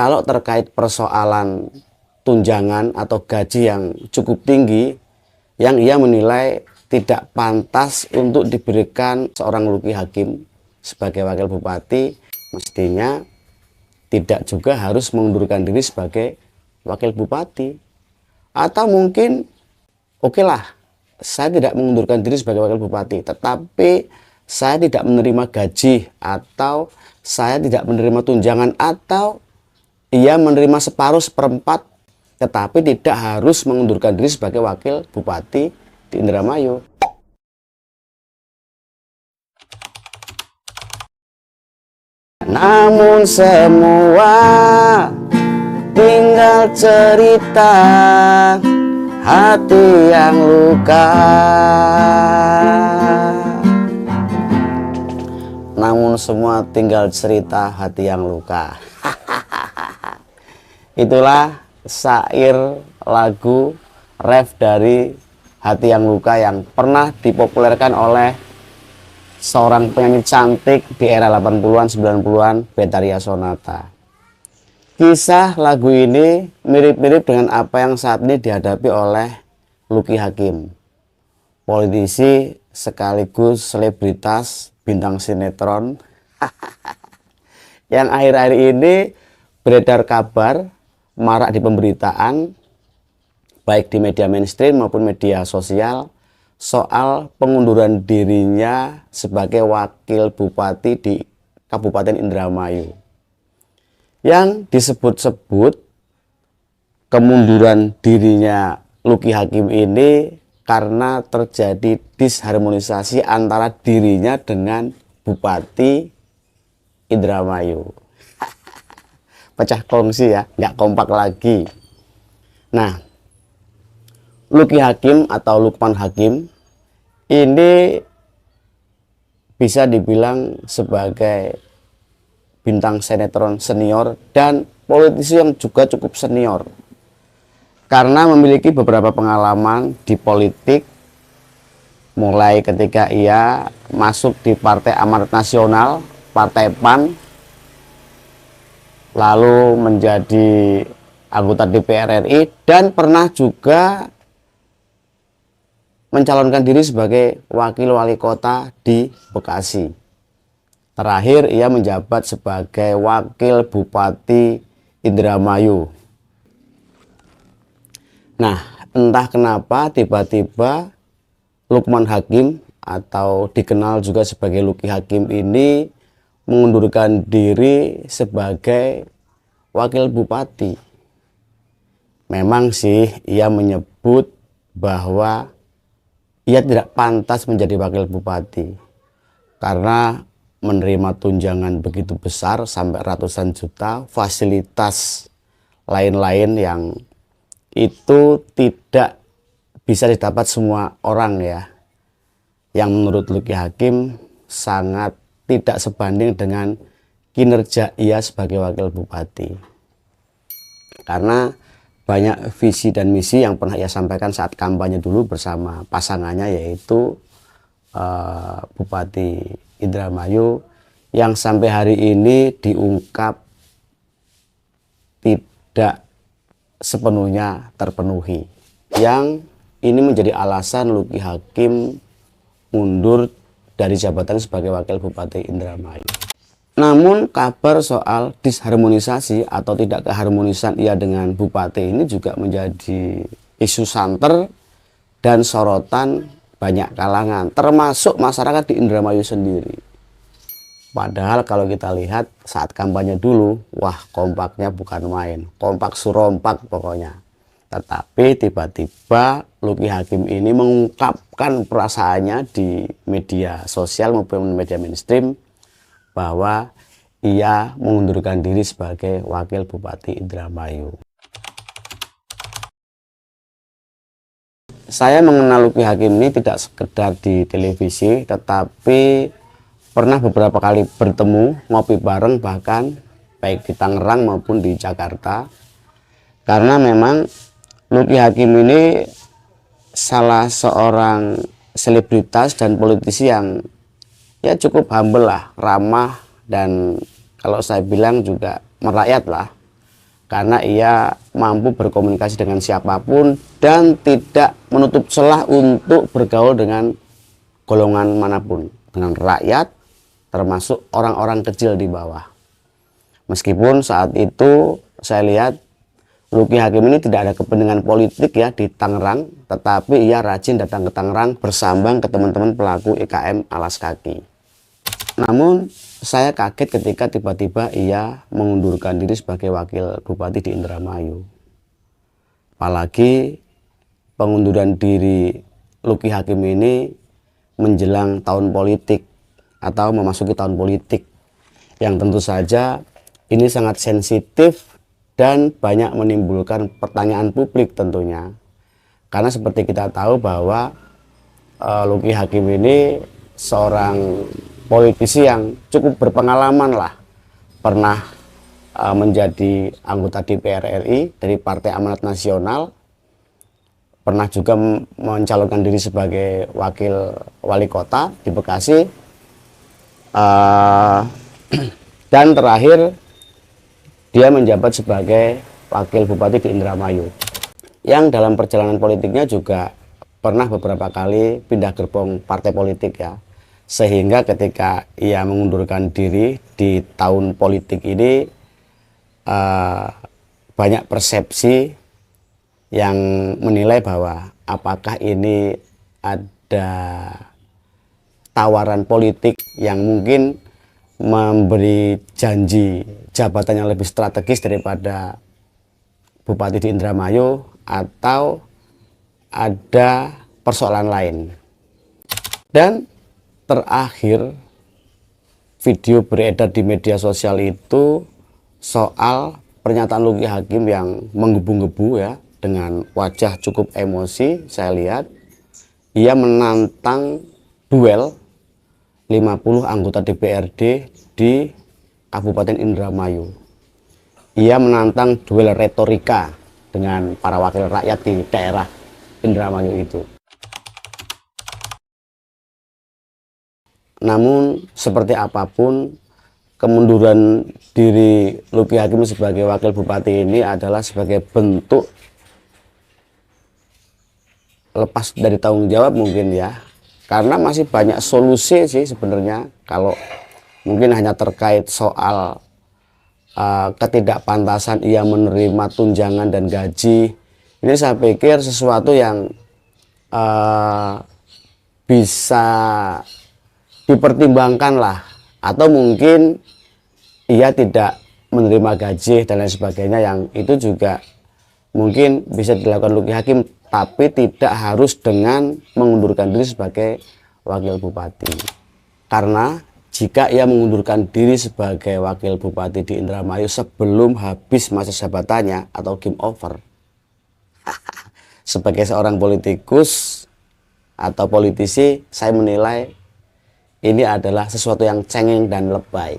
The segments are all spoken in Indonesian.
kalau terkait persoalan tunjangan atau gaji yang cukup tinggi, yang ia menilai tidak pantas untuk diberikan seorang Luki Hakim sebagai wakil bupati, mestinya tidak juga harus mengundurkan diri sebagai wakil bupati. Atau mungkin oke lah, saya tidak mengundurkan diri sebagai wakil bupati, tetapi saya tidak menerima gaji, atau saya tidak menerima tunjangan, atau ia menerima separuh seperempat, tetapi tidak harus mengundurkan diri sebagai wakil bupati di Indramayu. Namun semua tinggal cerita hati yang luka. Namun semua tinggal cerita hati yang luka. Itulah syair lagu ref dari Hati Yang Luka yang pernah dipopulerkan oleh seorang penyanyi cantik di era 80-an 90-an, Betharia Sonata. Kisah lagu ini mirip-mirip dengan apa yang saat ini dihadapi oleh Luki Hakim, politisi sekaligus selebritas bintang sinetron yang akhir-akhir ini beredar kabar marak di pemberitaan baik di media mainstream maupun media sosial soal pengunduran dirinya sebagai wakil bupati di Kabupaten Indramayu. Yang disebut-sebut kemunduran dirinya Luki Hakim ini karena terjadi disharmonisasi antara dirinya dengan Bupati Indramayu. Pecah kongsi ya, nggak kompak lagi. Nah, Luki Hakim atau Lukman Hakim ini bisa dibilang sebagai bintang sinetron senior dan politisi yang juga cukup senior karena memiliki beberapa pengalaman di politik, mulai ketika ia masuk di Partai Amanat Nasional, Partai PAN, lalu menjadi anggota DPR RI, dan pernah juga mencalonkan diri sebagai wakil wali kota di Bekasi. Terakhir ia menjabat sebagai wakil bupati Indramayu. Nah, entah kenapa tiba-tiba Lukman Hakim atau dikenal juga sebagai Luki Hakim ini mengundurkan diri sebagai wakil bupati. Memang sih ia menyebut bahwa ia tidak pantas menjadi wakil bupati karena menerima tunjangan begitu besar sampai ratusan juta, fasilitas lain-lain yang itu tidak bisa didapat semua orang ya, yang menurut Luki Hakim sangat tidak sebanding dengan kinerja ia sebagai wakil bupati. Karena banyak visi dan misi yang pernah ia sampaikan saat kampanye dulu bersama pasangannya, yaitu Bupati Indramayu, yang sampai hari ini diungkap tidak sepenuhnya terpenuhi. Yang ini menjadi alasan Luki Hakim mundur dari jabatan sebagai wakil bupati Indramayu. Namun kabar soal disharmonisasi atau tidak keharmonisan ia dengan bupati ini juga menjadi isu santer dan sorotan banyak kalangan, termasuk masyarakat di Indramayu sendiri. Padahal kalau kita lihat saat kampanye dulu, wah kompaknya bukan main, kompak surompak pokoknya. Tetapi tiba-tiba Luki Hakim ini mengungkapkan perasaannya di media sosial maupun media mainstream bahwa ia mengundurkan diri sebagai wakil bupati Indramayu. Saya mengenal Luki Hakim ini tidak sekedar di televisi, tetapi pernah beberapa kali bertemu, ngopi bareng bahkan baik di Tangerang maupun di Jakarta. Karena memang Luki Hakim ini salah seorang selebritas dan politisi yang ya cukup humble lah, ramah, dan kalau saya bilang juga merakyat lah. karena ia mampu berkomunikasi dengan siapapun dan tidak menutup celah untuk bergaul dengan golongan manapun, dengan rakyat, termasuk orang-orang kecil di bawah. Meskipun saat itu saya lihat Luki Hakim ini tidak ada kepentingan politik ya di Tangerang, tetapi ia rajin datang ke Tangerang bersambang ke teman-teman pelaku IKM alas kaki. Namun saya kaget ketika tiba-tiba ia mengundurkan diri sebagai wakil bupati di Indramayu. Apalagi pengunduran diri Luki Hakim ini menjelang tahun politik atau memasuki tahun politik yang tentu saja ini sangat sensitif dan banyak menimbulkan pertanyaan publik tentunya. Karena seperti kita tahu bahwa Luki Hakim ini seorang politisi yang cukup berpengalaman lah. Pernah menjadi anggota DPR RI dari Partai Amanat Nasional. Pernah juga mencalonkan diri sebagai wakil wali kota di Bekasi. Dan terakhir dia menjabat sebagai wakil bupati di Indramayu, yang dalam perjalanan politiknya juga pernah beberapa kali pindah gerbong partai politik ya, sehingga ketika ia mengundurkan diri di tahun politik ini banyak persepsi yang menilai bahwa apakah ini ada tawaran politik yang mungkin memberi janji jabatan yang lebih strategis daripada bupati di Indramayu, atau ada persoalan lain. Dan terakhir video beredar di media sosial itu soal pernyataan Luki Hakim yang menggebu-gebu ya, dengan wajah cukup emosi. Saya lihat ia menantang duel 50 anggota DPRD di Kabupaten Indramayu. Ia menantang duel retorika dengan para wakil rakyat di daerah Indramayu itu. Namun seperti apapun, kemunduran diri Luki Hakim sebagai wakil bupati ini adalah sebagai bentuk lepas dari tanggung jawab mungkin ya. Karena masih banyak solusi sih sebenarnya, kalau mungkin hanya terkait soal ketidakpantasan ia menerima tunjangan dan gaji. Ini saya pikir sesuatu yang bisa dipertimbangkan lah. Atau mungkin ia tidak menerima gaji dan lain sebagainya, yang itu juga mungkin bisa dilakukan Luki Hakim, tapi tidak harus dengan mengundurkan diri sebagai wakil bupati. Karena jika ia mengundurkan diri sebagai wakil bupati di Indramayu sebelum habis masa jabatannya atau game over, sebagai seorang politikus atau politisi, saya menilai ini adalah sesuatu yang cengeng dan lebay.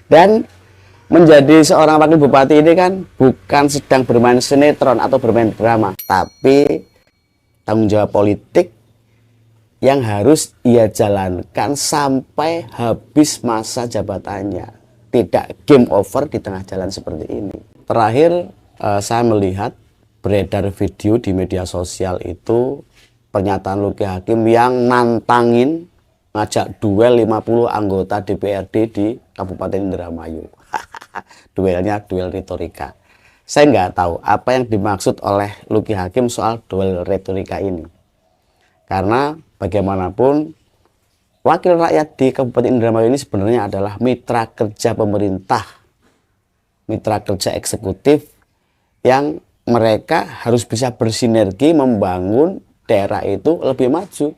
Dan menjadi seorang wakil bupati ini kan bukan sedang bermain sinetron atau bermain drama, tapi tanggung jawab politik yang harus ia jalankan sampai habis masa jabatannya. Tidak game over di tengah jalan seperti ini. Terakhir saya melihat beredar video di media sosial itu pernyataan Luki Hakim yang nantangin ngajak duel 50 anggota DPRD di Kabupaten Indramayu. Duelnya duel retorika. Saya nggak tahu apa yang dimaksud oleh Luki Hakim soal duel retorika ini. Karena bagaimanapun wakil rakyat di Kabupaten Indramayu ini sebenarnya adalah mitra kerja pemerintah, mitra kerja eksekutif yang mereka harus bisa bersinergi membangun daerah itu lebih maju.